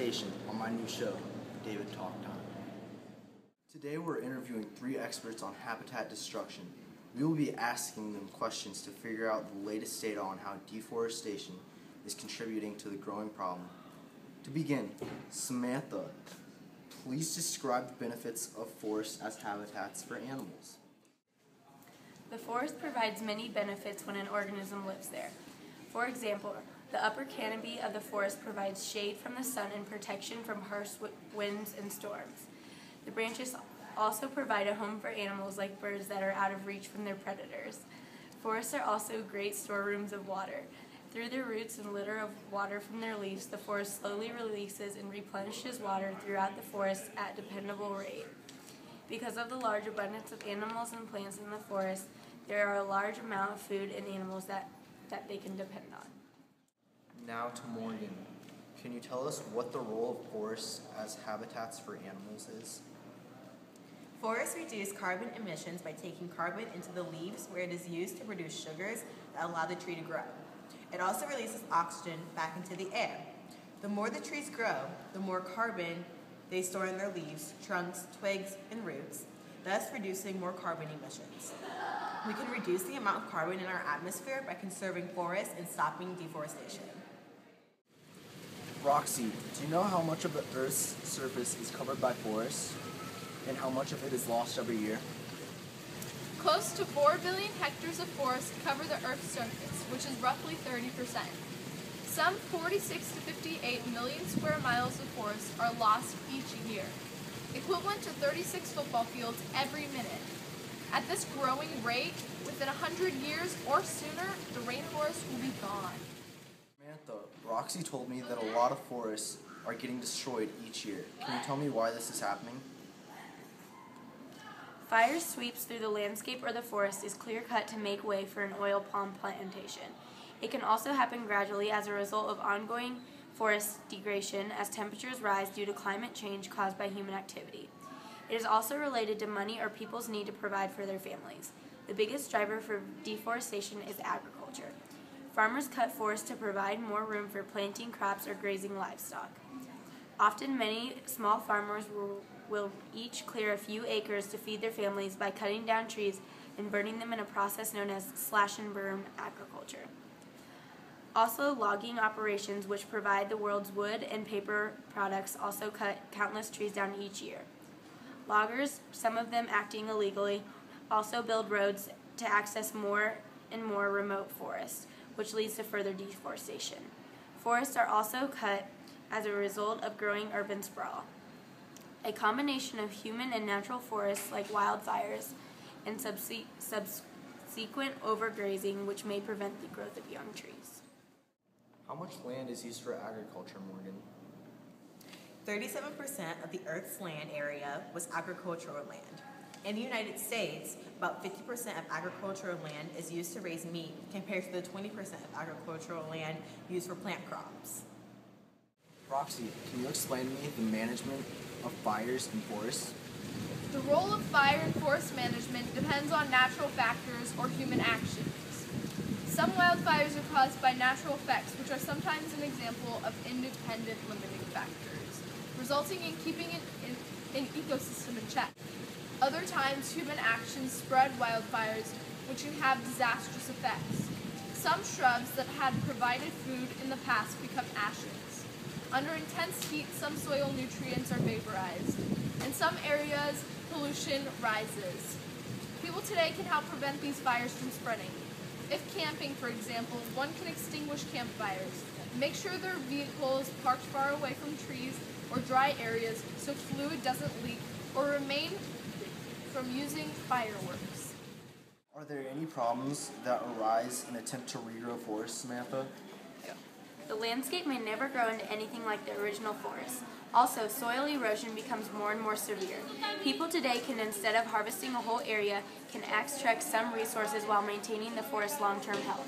Deforestation on my new show, David Talk Time. Today we're interviewing 3 experts on habitat destruction. We will be asking them questions to figure out the latest data on how deforestation is contributing to the growing problem. To begin, Samantha, please describe the benefits of forests as habitats for animals. The forest provides many benefits when an organism lives there. For example, the upper canopy of the forest provides shade from the sun and protection from harsh winds and storms. The branches also provide a home for animals like birds that are out of reach from their predators. Forests are also great storerooms of water. Through their roots and litter of water from their leaves, the forest slowly releases and replenishes water throughout the forest at a dependable rate. Because of the large abundance of animals and plants in the forest, there are a large amount of food and animals that they can depend on. Now to Morgan. Can you tell us what the role of forests as habitats for animals is? Forests reduce carbon emissions by taking carbon into the leaves where it is used to produce sugars that allow the tree to grow. It also releases oxygen back into the air. The more the trees grow, the more carbon they store in their leaves, trunks, twigs, and roots, thus reducing more carbon emissions. We can reduce the amount of carbon in our atmosphere by conserving forests and stopping deforestation. Roxy, do you know how much of the Earth's surface is covered by forests and how much of it is lost every year? Close to 4 billion hectares of forest cover the Earth's surface, which is roughly 30%. Some 46 to 58 million square miles of forest are lost each year, equivalent to 36 football fields every minute. At this growing rate, within 100 years or sooner, the rainforest will be gone. Samantha, Roxy told me that a lot of forests are getting destroyed each year. Can you tell me why this is happening? Fire sweeps through the landscape or the forest is clear-cut to make way for an oil palm plantation. It can also happen gradually as a result of ongoing forest degradation as temperatures rise due to climate change caused by human activity. It is also related to money or people's need to provide for their families. The biggest driver for deforestation is agriculture. Farmers cut forests to provide more room for planting crops or grazing livestock. Often many small farmers will each clear a few acres to feed their families by cutting down trees and burning them in a process known as slash and burn agriculture. Also, logging operations, which provide the world's wood and paper products, also cut countless trees down each year. Loggers, some of them acting illegally, also build roads to access more and more remote forests, which leads to further deforestation. Forests are also cut as a result of growing urban sprawl. A combination of human and natural forests like wildfires and subsequent overgrazing, which may prevent the growth of young trees. How much land is used for agriculture, Morgan? 37% of the Earth's land area was agricultural land. In the United States, about 50% of agricultural land is used to raise meat compared to the 20% of agricultural land used for plant crops. Roxy, can you explain to me the management of fires in forests? The role of fire and forest management depends on natural factors or human actions. Some wildfires are caused by natural effects, which are sometimes an example of independent limiting factors, resulting in keeping an ecosystem in check. Other times, human actions spread wildfires, which can have disastrous effects. Some shrubs that had provided food in the past become ashes. Under intense heat, some soil nutrients are vaporized. In some areas, pollution rises. People today can help prevent these fires from spreading. If camping, for example, one can extinguish campfires. Make sure their vehicle is parked far away from trees or dry areas so fluid doesn't leak, or remain from using fireworks. Are there any problems that arise in an attempt to regrow forests, Samantha? The landscape may never grow into anything like the original forest. Also, soil erosion becomes more and more severe. People today can, instead of harvesting a whole area, can extract some resources while maintaining the forest's long-term health.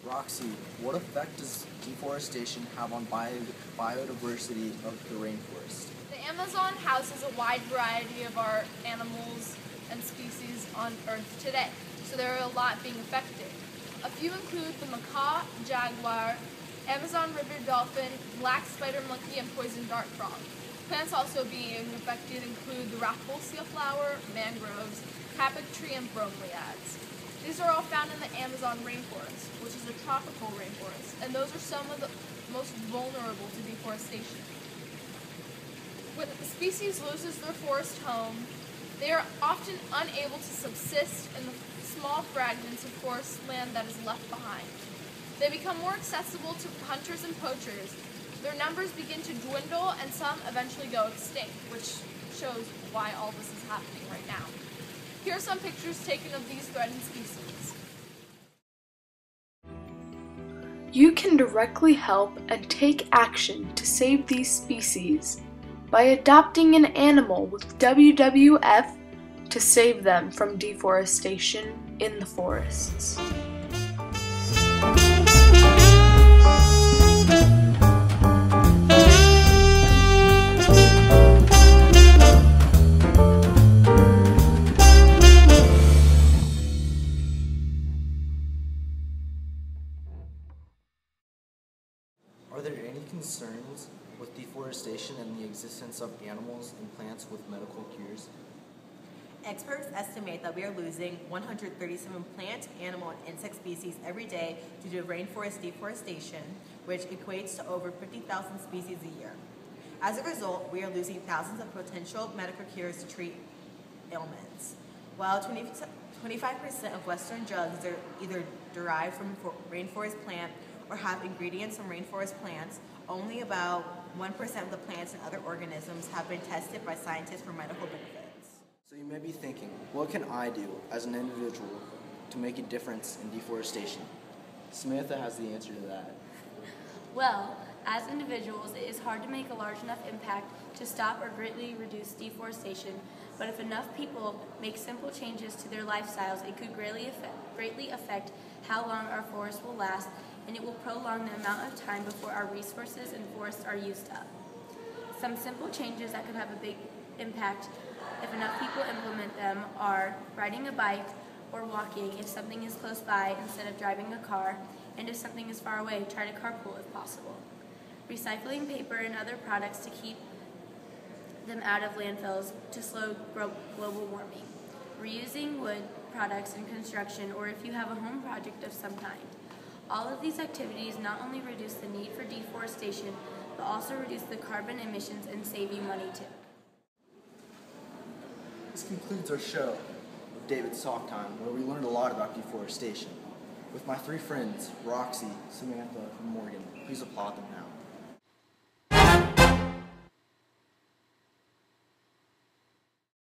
Roxy, what effect does deforestation have on biodiversity of the rainforest? The Amazon houses a wide variety of our animals and species on Earth today, so there are a lot being affected. A few include the macaque, jaguar, Amazon river dolphin, black spider monkey, and poison dart frog. Plants also being affected include the rafflesia flower, mangroves, capic tree, and bromeliads. These are all found in the Amazon rainforest, which is a tropical rainforest, and those are some of the most vulnerable to deforestation. When a species loses their forest home, they are often unable to subsist in the small fragments of forest land that is left behind. They become more accessible to hunters and poachers. Their numbers begin to dwindle, and some eventually go extinct, which shows why all this is happening right now. Here are some pictures taken of these threatened species. You can directly help and take action to save these species by adopting an animal with WWF to save them from deforestation in the forests. Are there any concerns with deforestation and the existence of animals and plants with medical cures? Experts estimate that we are losing 137 plant, animal, and insect species every day due to rainforest deforestation, which equates to over 50,000 species a year. As a result, we are losing thousands of potential medical cures to treat ailments. While 25% of Western drugs are either derived from rainforest plant or have ingredients from rainforest plants, only about 1% of the plants and other organisms have been tested by scientists for medical benefits. So you may be thinking, what can I do as an individual to make a difference in deforestation? Samantha has the answer to that. Well, as individuals, it is hard to make a large enough impact to stop or greatly reduce deforestation, but if enough people make simple changes to their lifestyles, it could greatly affect how long our forests will last, and it will prolong the amount of time before our resources and forests are used up. Some simple changes that could have a big impact if enough people implement them are riding a bike or walking if something is close by instead of driving a car, and if something is far away, try to carpool if possible. Recycling paper and other products to keep them out of landfills to slow global warming. Reusing wood products in construction or if you have a home project of some kind. All of these activities not only reduce the need for deforestation, but also reduce the carbon emissions and save you money too. This concludes our show of David's Talk Time, where we learned a lot about deforestation. With my three friends, Roxy, Samantha, and Morgan, please applaud them now.